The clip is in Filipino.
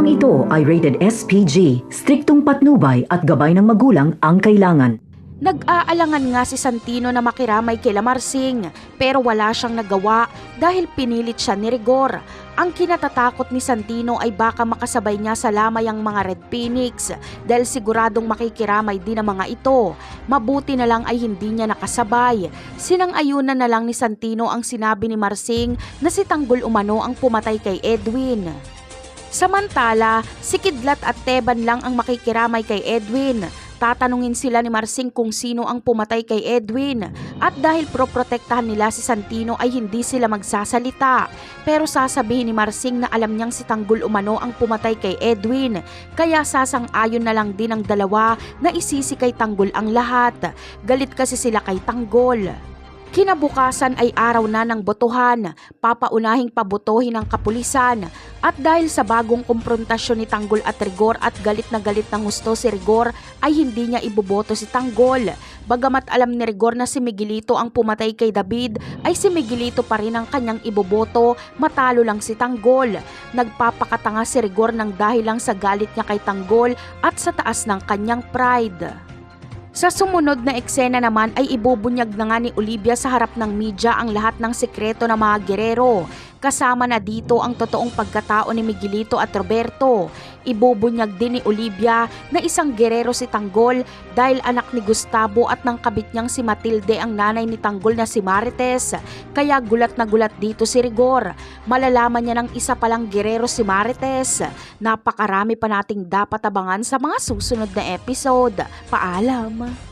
Programang ito ay rated SPG, striktong patnubay at gabay ng magulang ang kailangan. Nag-aalangan nga si Santino na makiramay kay Lamarsing pero wala siyang nagawa dahil pinilit siya ni Rigor. Ang kinatatakot ni Santino ay baka makasabay niya sa lamay ang mga Red Phoenix dahil siguradong makikiramay din ang mga ito. Mabuti na lang ay hindi niya nakasabay. Sinang-ayunan na lang ni Santino ang sinabi ni Marsing na si Tanggol umano ang pumatay kay Edwin. Samantala, si Kidlat at Teban lang ang makikiramay kay Edwin. Tatanungin sila ni Marsing kung sino ang pumatay kay Edwin at dahil proprotektahan nila si Santino ay hindi sila magsasalita. Pero sasabihin ni Marsing na alam niyang si Tanggol umano ang pumatay kay Edwin kaya sasang-ayon na lang din ang dalawa na isisi kay Tanggol ang lahat. Galit kasi sila kay Tanggol. Kinabukasan ay araw na ng botohan, papaunahing pabotohin ng kapulisan at dahil sa bagong komprontasyon ni Tanggol at Rigor at galit na gusto si Rigor ay hindi niya iboboto si Tanggol. Bagamat alam ni Rigor na si Miguelito ang pumatay kay David ay si Miguelito pa rin ang kanyang iboboto, matalo lang si Tanggol. Nagpapakatanga si Rigor ng dahil lang sa galit niya kay Tanggol at sa taas ng kanyang pride. Sa sumunod na eksena naman ay ibubunyag na nga ni Olivia sa harap ng media ang lahat ng sekreto ng mga gerero. Kasama na dito ang totoong pagkatao ni Miguelito at Roberto. Ibubunyag din ni Olivia na isang gerero si Tanggol dahil anak ni Gustavo at ng kabit niyang si Matilde ang nanay ni Tanggol na si Marites. Kaya gulat na gulat dito si Rigor. Malalaman niya ng isa palang gerero si Marites. Napakarami pa nating dapat abangan sa mga susunod na episode. Paalam!